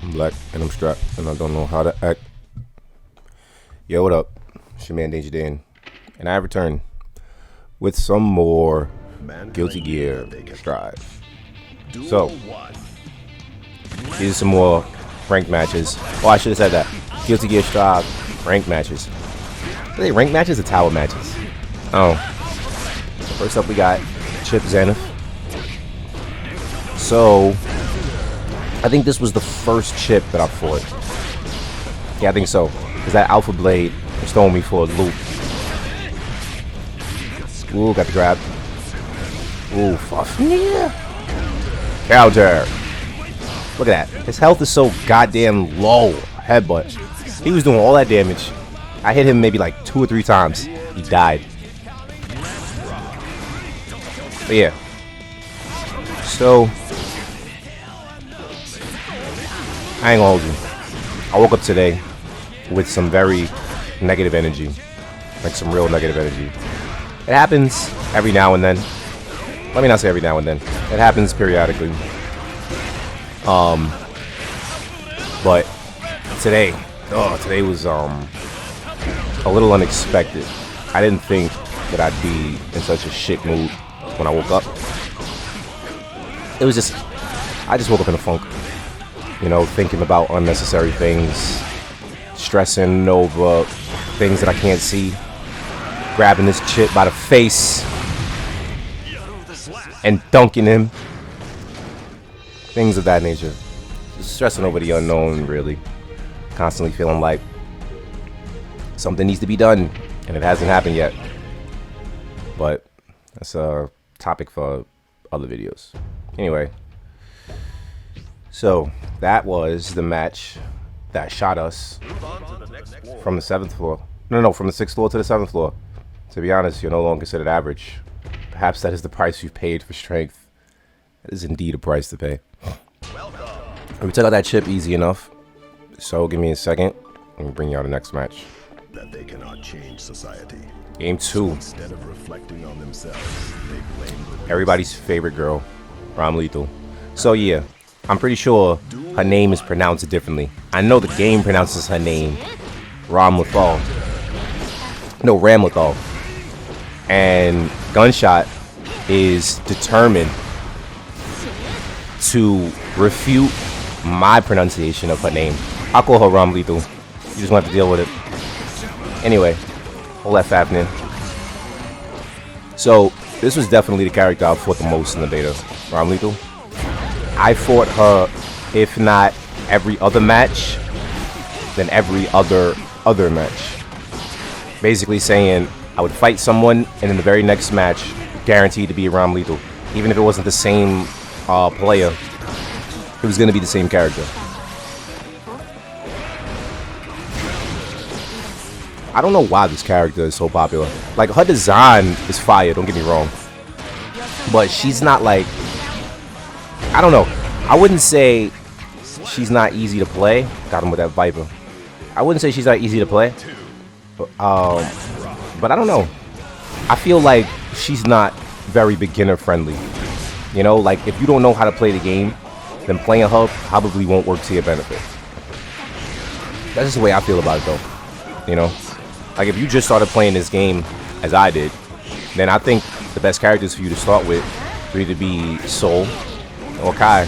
I'm black and I'm strapped and I don't know how to act. Yo, what up? It's your man Danger Dan, and I return with some more Guilty Gear Strive. So, here's some more ranked matches. Oh, I should have said that. Guilty Gear Strive ranked matches. Are they ranked matches or tower matches? Oh. First up, we got Chip Zenith. So, I think this was the first Chip that I fought. Yeah, I think so. Because that Alpha Blade was throwing me for a loop. Ooh, got the grab. Ooh, fuck. Yeah. Counter. Look at that. His health is so goddamn low. Headbutt. He was doing all that damage. I hit him maybe like 2 or 3 times. He died. But yeah. So, I ain't gonna hold you. I woke up today with some very negative energy. Like some real negative energy. It happens every now and then. Let me not say every now and then. It happens periodically. But today was a little unexpected. I didn't think that I'd be in such a shit mood when I woke up. It was just, I just woke up in a funk. You know, thinking about unnecessary things, stressing over things that I can't see, grabbing this Chip by the face and dunking him. Things of that nature. Just stressing over the unknown, really. Constantly feeling like something needs to be done, and it hasn't happened yet. But that's a topic for other videos. Anyway, so that was the match that shot us from the 7th floor. No, from the 6th floor to the 7th floor. To be honest, you're no longer considered average. Perhaps that is the price you've paid for strength. That is indeed a price to pay. We took out that Chip easy enough. So give me a second and we'll bring you out the next match. That they cannot change society. Game 2. Instead of reflecting on themselves, they blame everybody's favorite girl, Ram Lethal. So yeah, I'm pretty sure her name is pronounced differently. I know the game pronounces her name Ram Lethal. No, Ram Lethal. And Gunshot is determined to refute my pronunciation of her name. I'll call her Ram Lethal. You just want to deal with it. Anyway, all that happening. So, this was definitely the character I fought the most in the beta, Ram Lethal. I fought her, if not every other match, then every other match. Basically saying I would fight someone, and in the very next match, guaranteed to be Ram Lethal. Even if it wasn't the same player, it was going to be the same character. I don't know why this character is so popular. Like, her design is fire, don't get me wrong. But she's not like, I don't know. I wouldn't say she's not easy to play. Got him with that Viper. I wouldn't say she's not easy to play. But I don't know. I feel like she's not very beginner friendly. You know, like if you don't know how to play the game, then playing her probably won't work to your benefit. That's just the way I feel about it though. You know? Like if you just started playing this game as I did, then I think the best characters for you to start with would either be Soul or Kai.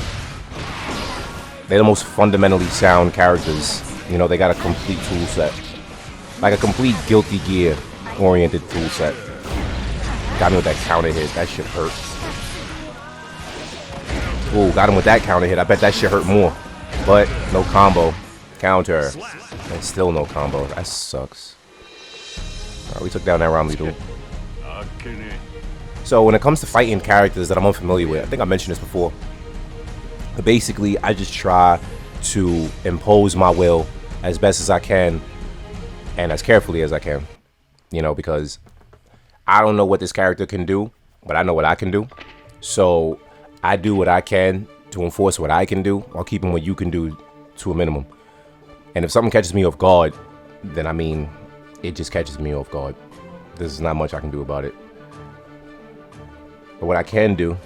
They're the most fundamentally sound characters. You know, they got a complete tool set. Like a complete Guilty Gear oriented tool set. Got me with that counter hit. That shit hurt. Ooh, got him with that counter hit. I bet that shit hurt more. But no combo. Counter. And still no combo. That sucks. Alright, we took down that Ram Lethal. So when it comes to fighting characters that I'm unfamiliar with, I think I mentioned this before. But basically, I just try to impose my will as best as I can and as carefully as I can. You know, because I don't know what this character can do, but I know what I can do. So I do what I can to enforce what I can do while keeping what you can do to a minimum. And if something catches me off guard, then I mean, it just catches me off guard. There's not much I can do about it. But what I can do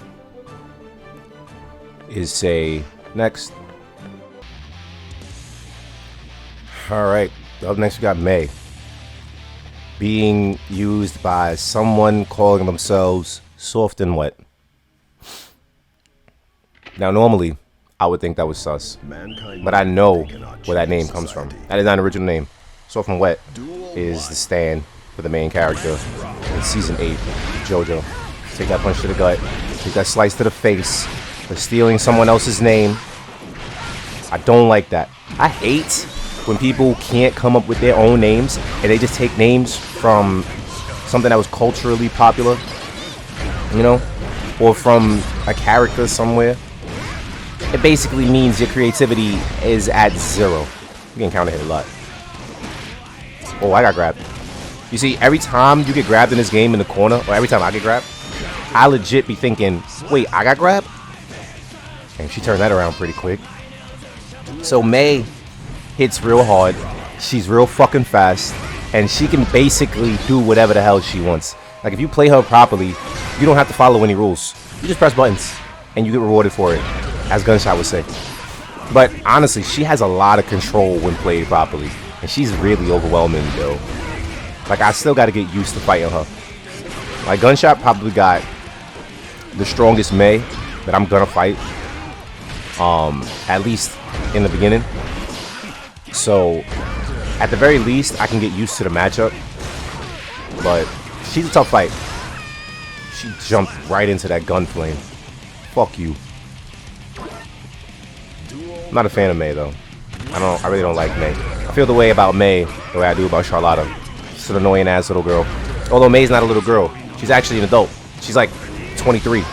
is say, next. All right. Up next, we got Mei. Being used by someone calling themselves Soft and Wet. Now, normally, I would think that was sus. Mankind But I know they cannot where that change name comes from. society. That is not an original name. Soft and Wet is the stand for the main character in Season 8, JoJo. Take that punch to the gut. Take that slice to the face for stealing someone else's name. I don't like that. I hate when people can't come up with their own names and they just take names from something that was culturally popular, you know, or from a character somewhere. It basically means your creativity is at zero. You can counter hit a lot. Oh, I got grabbed. You see, every time you get grabbed in this game in the corner, or every time I get grabbed, I legit be thinking, wait, I got grabbed? And she turned that around pretty quick. So Mei hits real hard. She's real fucking fast. And she can basically do whatever the hell she wants. Like, if you play her properly, you don't have to follow any rules. You just press buttons, and you get rewarded for it, as Gunshot would say. But honestly, she has a lot of control when played properly. And she's really overwhelming, though. Like, I still got to get used to fighting her. Like, Gunshot probably got the strongest Mei that I'm gonna fight. At least in the beginning. So, at the very least, I can get used to the matchup. But she's a tough fight. She jumped right into that gun flame. Fuck you. I'm not a fan of Mei, though. I really don't like Mei. I feel the way about Mei the way I do about Charlotta. She's an annoying ass little girl. Although Mei's not a little girl. She's actually an adult. She's like 23.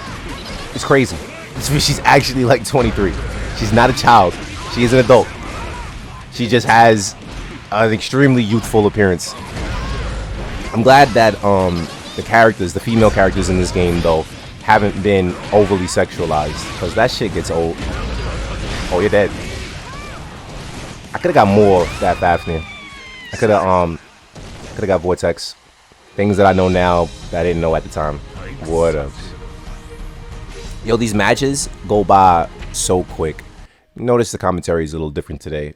It's crazy. She's actually like 23. She's not a child. She is an adult. She just has an extremely youthful appearance. I'm glad that the female characters in this game, though, haven't been overly sexualized, because that shit gets old. Oh, you're dead. I could have got more of that Fafnir. I could have got Vortex. Things that I know now that I didn't know at the time. What else? Yo, these matches go by so quick. Notice the commentary is a little different today.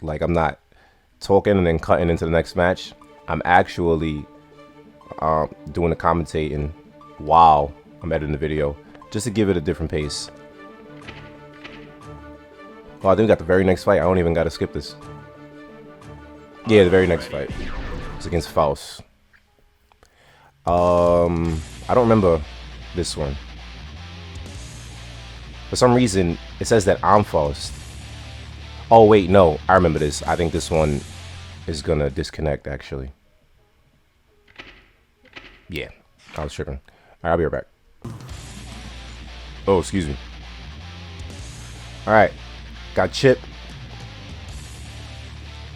Like, I'm not talking and then cutting into the next match. I'm actually doing the commentating while I'm editing the video, just to give it a different pace. Oh, I think we got the very next fight. I don't even got to skip this. Yeah, the very next fight. It's against Faust. I don't remember this one. For some reason, it says that I'm Faust. Oh, wait, no. I remember this. I think this one is going to disconnect, actually. Yeah, I was tripping. All right, I'll be right back. Oh, excuse me. All right. Got Chip.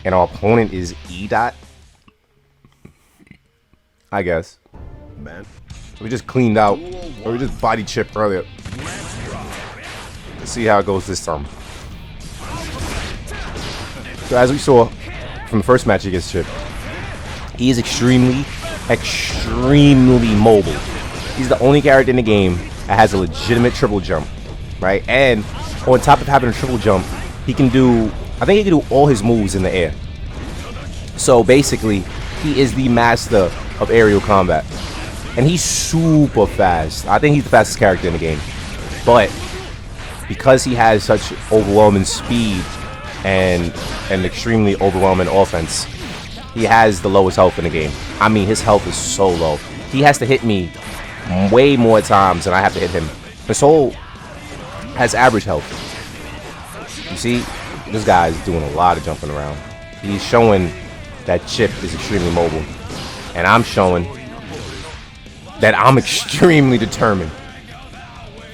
And our opponent is E-Dot. I guess. Man. We just cleaned out. Or we just body Chip earlier. Let's see how it goes this time. So as we saw from the first match against Chip, he is extremely mobile. He's the only character in the game that has a legitimate triple jump, right? And on top of having a triple jump, he can do, I think he can do all his moves in the air. So basically, he is the master of aerial combat. And he's super fast. I think he's the fastest character in the game. But because he has such overwhelming speed and an extremely overwhelming offense, he has the lowest health in the game. I mean, his health is so low. He has to hit me way more times than I have to hit him. Soul has average health. You see, this guy is doing a lot of jumping around. He's showing that Chip is extremely mobile. And I'm showing that I'm extremely determined.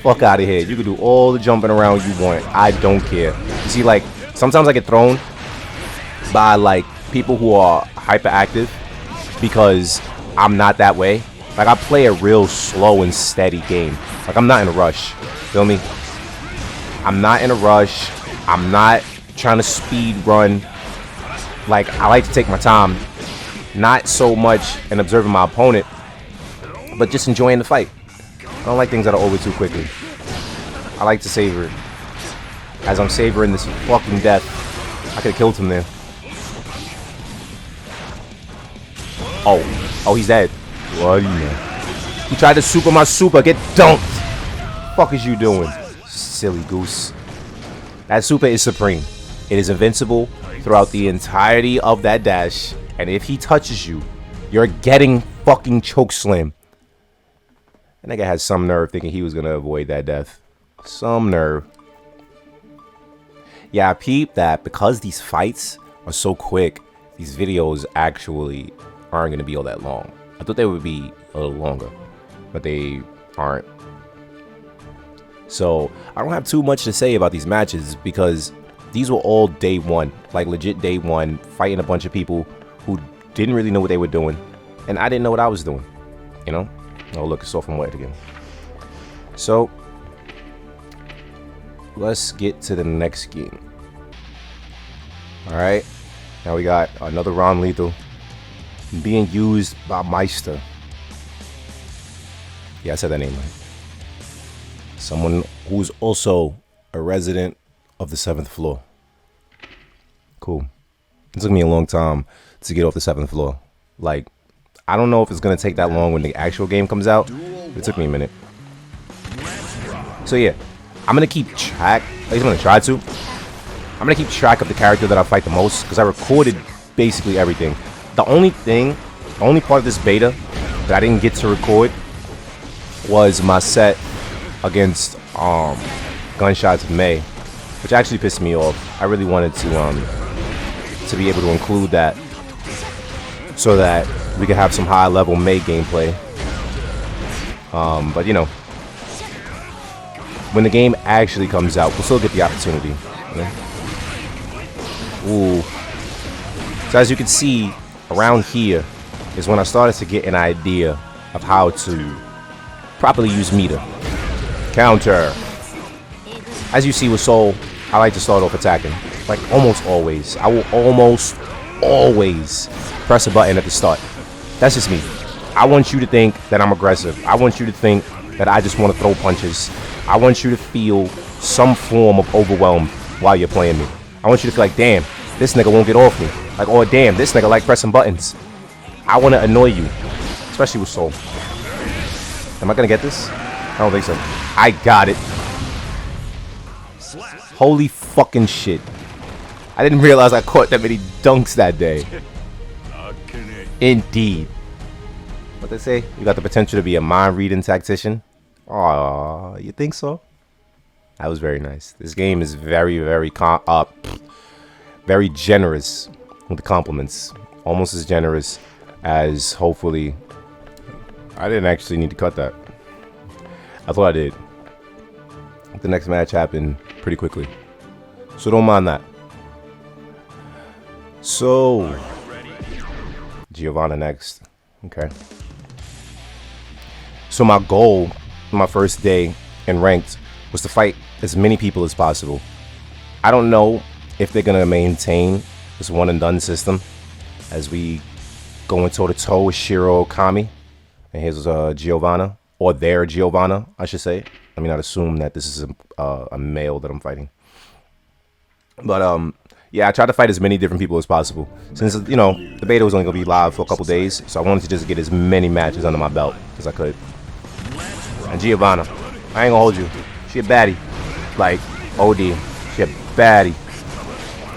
Fuck out of here. You can do all the jumping around you want. I don't care. You see, like, sometimes I get thrown by, like, people who are hyperactive because I'm not that way. Like, I play a real slow and steady game. Like, I'm not in a rush. Feel me? I'm not in a rush. I'm not trying to speed run. Like, I like to take my time. Not so much in observing my opponent, but just enjoying the fight. I don't like things that are over too quickly. I like to savor it. As I'm savoring this fucking death, I could have killed him there. Oh, he's dead. What do you know? He tried to super my super. Get dunked. Fuck is you doing? Silly goose. That super is supreme. It is invincible throughout the entirety of that dash. And if he touches you, you're getting fucking chokeslam. That nigga had some nerve thinking he was going to avoid that death. Some nerve. Yeah, I peeped that because these fights are so quick, these videos actually aren't going to be all that long. I thought they would be a little longer, but they aren't. So I don't have too much to say about these matches because these were all day one, like legit day one, fighting a bunch of people who didn't really know what they were doing, and I didn't know what I was doing, you know? Oh look, it's off from wet again. So let's get to the next game. Alright, now we got another Ron Lethal being used by Meister. Yeah, I said that name right. Someone who's also a resident of the 7th floor. Cool. It took me a long time to get off the 7th floor. Like, I don't know if it's going to take that long when the actual game comes out. It took me a minute. So yeah, I'm going to keep track. At least I'm going to try to. I'm going to keep track of the character that I fight the most because I recorded basically everything. The only part of this beta that I didn't get to record was my set against Gunshots of May, which actually pissed me off. I really wanted to be able to include that so that we could have some high level May gameplay. But you know, when the game actually comes out, we'll still get the opportunity. You know? Ooh. So as you can see, around here is when I started to get an idea of how to properly use meter. Counter. As you see with Soul, I like to start off attacking. Like almost always. I will almost always press a button at the start. That's just me. I want you to think that I'm aggressive. I want you to think that I just want to throw punches. I want you to feel some form of overwhelm while you're playing me. I want you to feel like, damn, this nigga won't get off me. Like, oh damn, this nigga like pressing buttons. I want to annoy you. Especially with Soul. Am I going to get this? I don't think so. I got it. Holy fucking shit. I didn't realize I caught that many dunks that day. Indeed. What they say? You got the potential to be a mind-reading tactician? Aw, you think so? That was very nice. This game is very, very generous with the compliments. Almost as generous as, hopefully... I didn't actually need to cut that. I thought I did. The next match happened pretty quickly, so don't mind that. So Giovanna next. Okay. So my goal, my first day in ranked, was to fight as many people as possible. I don't know if they're gonna maintain this one and done system as we go in toe to toe with Shiro Okami, and here's Giovanna, or their Giovanna, I should say. Let me not assume that this is a male that I'm fighting. But yeah, I tried to fight as many different people as possible. Since, you know, the beta was only going to be live for a couple days, so I wanted to just get as many matches under my belt as I could. And Giovanna, I ain't gonna hold you. She a baddie. Like, OD. She a baddie.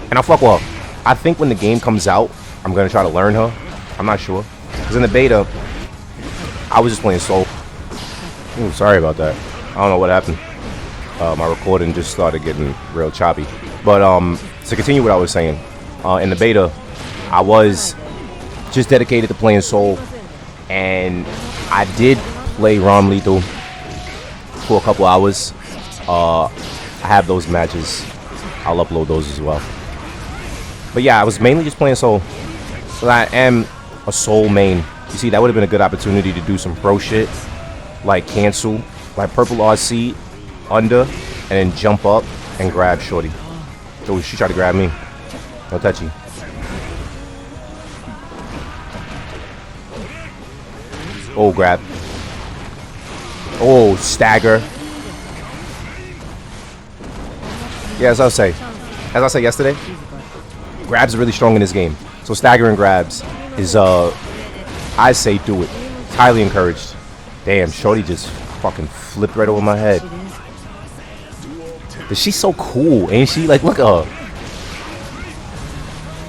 And I'll fuck well. I think when the game comes out, I'm going to try to learn her. I'm not sure. Because in the beta, I was just playing Soul. Ooh, sorry about that. I don't know what happened. My recording just started getting real choppy. But to continue what I was saying, in the beta, I was just dedicated to playing Soul, and I did play Ron Lethal for a couple hours. I have those matches. I'll upload those as well. But yeah, I was mainly just playing Soul. But I am a Soul main. You see, that would have been a good opportunity to do some pro shit, like cancel, like purple RC under, and then jump up and grab Shorty. So she tried to grab me. No touchy. Oh, grab. Oh, stagger. Yeah, as I said yesterday, grabs are really strong in this game. So staggering grabs is I say do it. It's highly encouraged. Damn, Shorty just fucking flipped right over my head. But she's so cool, ain't she? Like, look at her.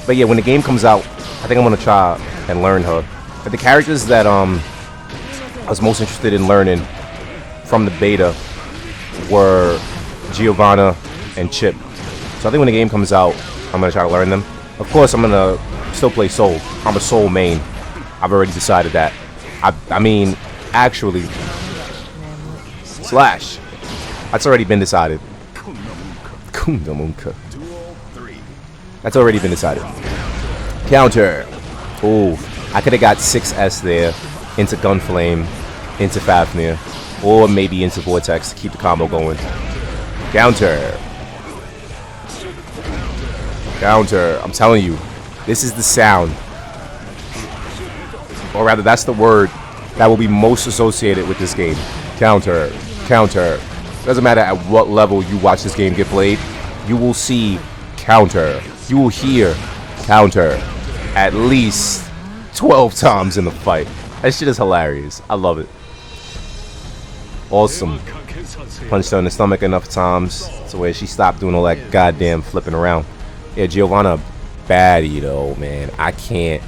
But yeah, when the game comes out, I think I'm gonna try and learn her. But the characters that I was most interested in learning from the beta were Giovanna and Chip. So I think when the game comes out, I'm gonna try to learn them. Of course, I'm gonna still play Soul. I'm a Soul main. I've already decided that. I mean, actually, Slash. That's already been decided. Kundamunka. That's already been decided. Counter. Ooh, I could have got 6S there into Gunflame, into Fafnir, or maybe into Vortex to keep the combo going. Counter. Counter. I'm telling you, this is the sound. Or rather, that's the word that will be most associated with this game. Counter. Counter. Doesn't matter at what level you watch this game get played, you will see counter. You will hear counter at least 12 times in the fight. That shit is hilarious. I love it. Awesome. Punched her in the stomach enough times to where she stopped doing all that goddamn flipping around. Yeah, Giovanna, baddie though, man. I can't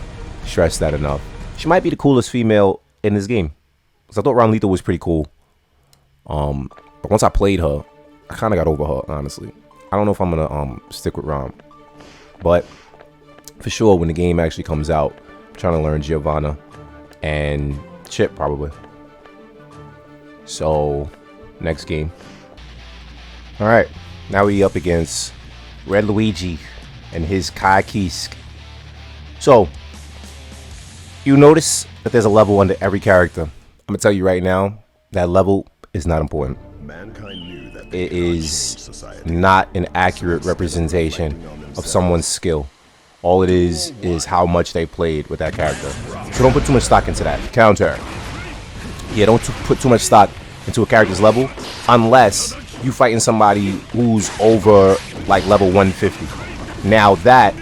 stress that enough. She might be the coolest female in this game. Because I thought Ron Lethal was pretty cool. But once I played her, I kind of got over her, honestly. I don't know if I'm going to stick with Ron. But for sure, when the game actually comes out, I'm trying to learn Giovanna and Chip, probably. So, next game. Alright, now we up against Red Luigi and his Kai Kiske. So, you notice that there's a level under every character. I'm going to tell you right now, that level is not important. Mankind knew that It is not an accurate representation of someone's skill. All it is how much they played with that character. So don't put too much stock into that. Counter. Yeah, don't put too much stock into a character's level unless you fighting somebody who's over like level 150. Now that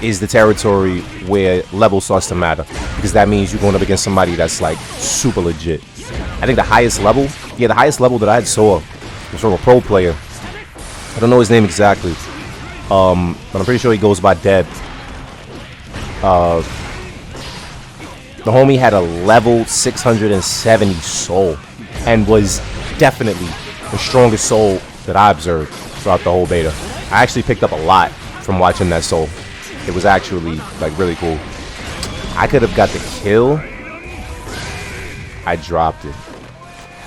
is the territory where level starts to matter, because that means you're going up against somebody that's like super legit. I think the highest level, the highest level that I saw was from a pro player. I don't know his name exactly, but I'm pretty sure he goes by Deb. The homie had a level 670 soul and was definitely the strongest soul that I observed throughout the whole beta. I actually picked up a lot from watching that soul. It was actually like really cool. I could have got the kill. I dropped it.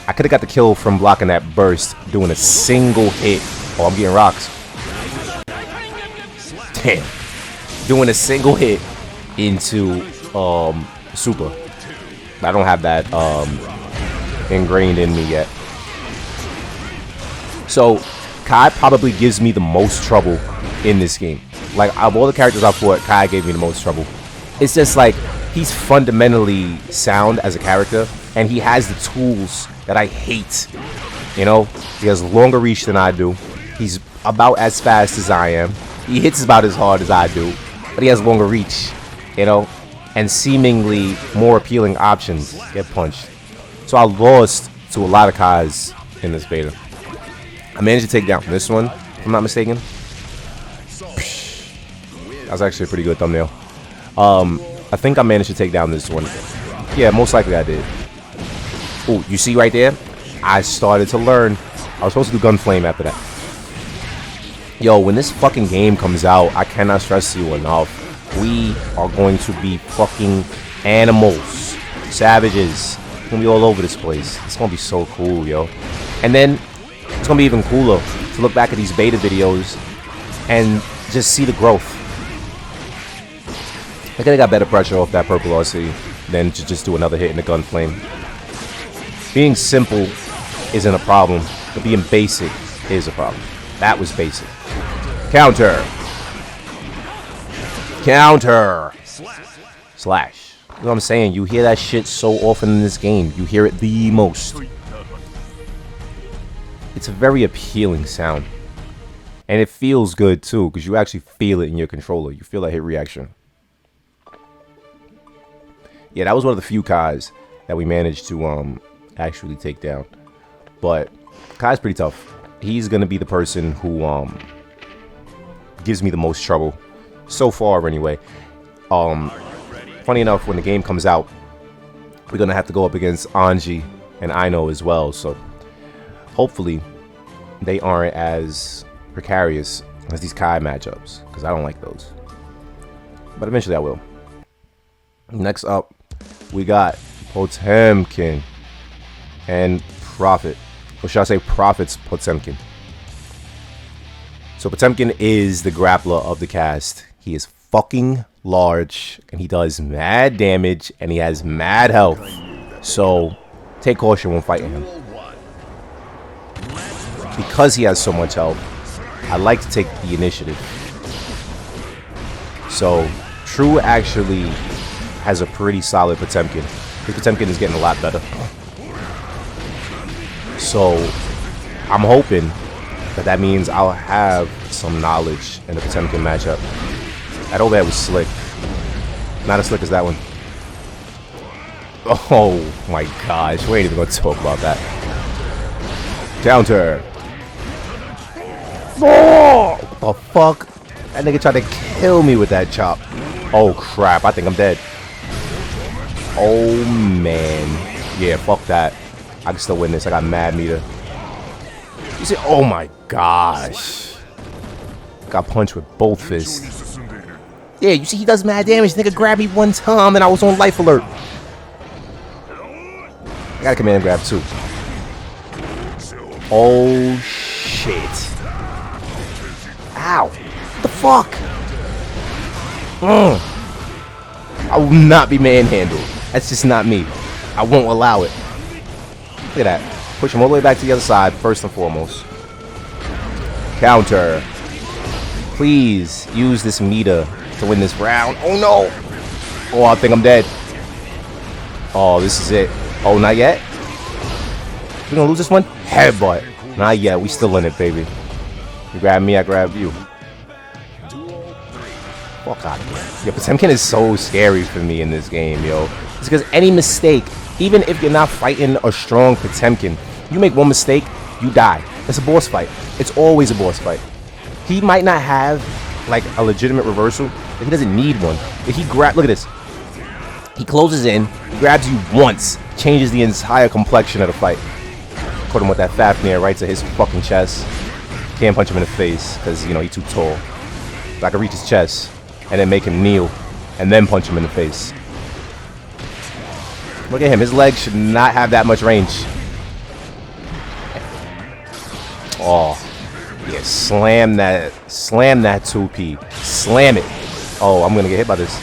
I could have got the kill from blocking that burst, doing a single hit. Oh, I'm getting rocks. Damn. Doing a single hit into super. I don't have that ingrained in me yet. So Kai probably gives me the most trouble in this game. Like, of all the characters I fought, Kai gave me the most trouble. It's just like, he's fundamentally sound as a character, and he has the tools that I hate. You know, he has longer reach than I do. He's about as fast as I am. He hits about as hard as I do, but he has longer reach, you know, and seemingly more appealing options. Get punched. So I lost to a lot of Kais in this beta. I managed to take down this one, if I'm not mistaken. That was actually a pretty good thumbnail. I think I managed to take down this one. Yeah, most likely I did. Oh, you see right there? I started to learn. I was supposed to do Gunflame after that. Yo, when this fucking game comes out, I cannot stress you enough. We are going to be fucking animals. Savages. It's gonna be all over this place. It's gonna be so cool, yo. And then, it's gonna be even cooler to look back at these beta videos and just see the growth. I could have got better pressure off that purple RC than to just do another hit in the Gunflame. Being simple isn't a problem, but being basic is a problem. That was basic. Counter. Counter. Slash. You know what I'm saying? You hear that shit so often in this game. You hear it the most. It's a very appealing sound. And it feels good too, because you actually feel it in your controller. You feel that hit reaction. Yeah, that was one of the few Kais that we managed to actually take down. But Kai's pretty tough. He's gonna be the person who gives me the most trouble so far, anyway. Funny enough, when the game comes out, we're gonna have to go up against Anji and Aino as well. So hopefully they aren't as precarious as these Kai matchups, because I don't like those. But eventually I will. Next up, we got Potemkin and Prophet. Or should I say Prophet's Potemkin? So Potemkin is the grappler of the cast. He is fucking large, and he does mad damage, and he has mad health. So take caution when fighting him. Because he has so much health, I like to take the initiative. So True actually has a pretty solid Potemkin. His Potemkin is getting a lot better. So I'm hoping that means I'll have some knowledge in the Potemkin matchup. That overhead was slick. Not as slick as that one. Oh my gosh, we ain't even gonna talk about that. Counter. Oh, what the fuck? That nigga tried to kill me with that chop. Oh crap, I think I'm dead. Oh man. Yeah, fuck that. I can still win this. I got mad meter. You see, oh my gosh. Got punched with both fists. Yeah, you see he does mad damage. Nigga grabbed me one time and I was on life alert. I got a command grab too. Oh shit. Ow. What the fuck? I will not be manhandled. That's just not me. I won't allow it. Look at that. Push him all the way back to the other side, first and foremost. Counter. Please use this meter to win this round. Oh no. Oh, I think I'm dead. Oh, this is it. Oh, not yet? We gonna lose this one? Headbutt. Not yet. We still in it, baby. You grab me, I grab you. Fuck out of here. Yo, Potemkin is so scary for me in this game, yo. It's because any mistake, even if you're not fighting a strong Potemkin, you make one mistake, you die. It's a boss fight. It's always a boss fight. He might not have like a legitimate reversal, but he doesn't need one. If he look at this. He closes in, he grabs you once, changes the entire complexion of the fight. Put him with that Fafnir right to his fucking chest. Can't punch him in the face because, you know, he's too tall. But I can reach his chest and then make him kneel and then punch him in the face. Look at him. His legs should not have that much range. Oh, yeah. Slam that 2P. Slam it. Oh, I'm going to get hit by this.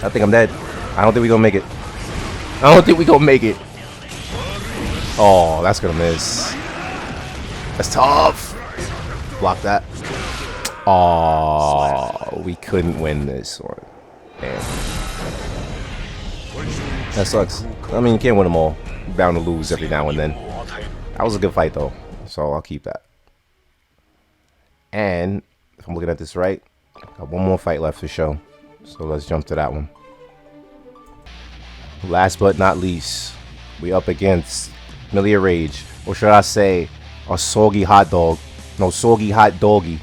I think I'm dead. I don't think we're going to make it. I don't think we're going to make it. Oh, that's going to miss. That's tough. Block that. Oh, we couldn't win this one. Damn. That sucks. I mean, you can't win them all. You're bound to lose every now and then. That was a good fight, though. So I'll keep that. And if I'm looking at this right, got one more fight left to show. So let's jump to that one. Last but not least, we up against Milia Rage. Or should I say, a soggy hot dog. No, soggy hot doggy.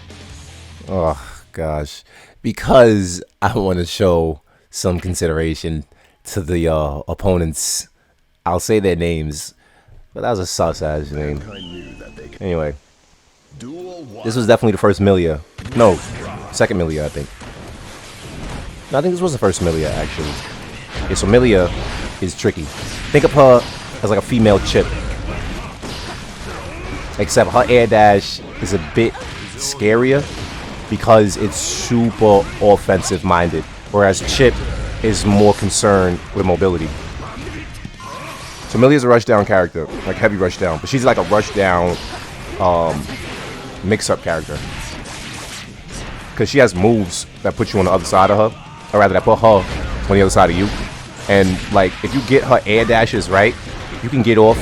Oh, gosh. Because I want to show some consideration to the opponents. I'll say their names. But that was a sus-ass name. Anyway. This was definitely the first Milia. No, second Milia, I think. No, I think this was the first Milia, actually. Yeah, so Milia is tricky. Think of her as like a female Chip. Except her air dash is a bit scarier because it's super offensive minded. Whereas Chip is more concerned with mobility. So Milia's a rushdown character, like heavy rushdown. But she's like a rushdown mix-up character. Because she has moves that put you on the other side of her. Or rather, that put her on the other side of you. And like, if you get her air dashes right, you can get off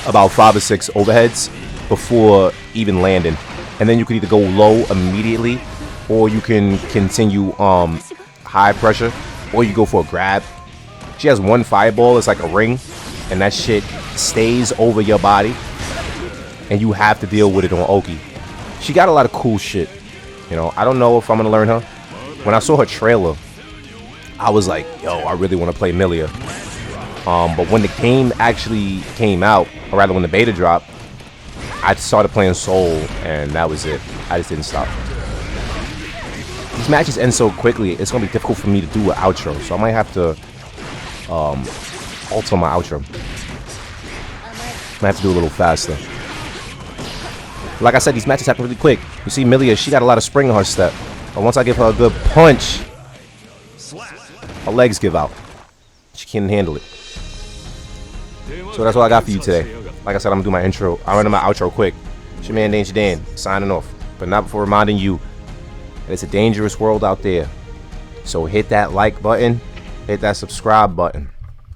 about 5 or 6 overheads before even landing. And then you can either go low immediately, or you can continue high pressure or you go for a grab. She has one fireball, it's like a ring, and that shit stays over your body, and you have to deal with it on Oki. She got a lot of cool shit. You know, I don't know if I'm gonna learn her. When I saw her trailer, I was like, yo, I really want to play Millia. But when the game actually came out, or rather when the beta dropped, I started playing Soul, and that was it. I just didn't stop. These matches end so quickly, it's gonna be difficult for me to do an outro, so I might have to alter my outro. Might have to do a little faster. Like I said, these matches happen really quick. You see Millia, she got a lot of spring in her step, but once I give her a good punch, her legs give out. She can't handle it. So that's what I got for you today. Like I said, I'm gonna do my intro. I'm gonna do my outro quick. It's your man Danger Dan, signing off. But not before reminding you that it's a dangerous world out there. So hit that like button, hit that subscribe button,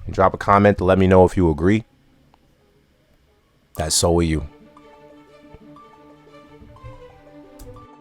and drop a comment to let me know if you agree. That's so are you.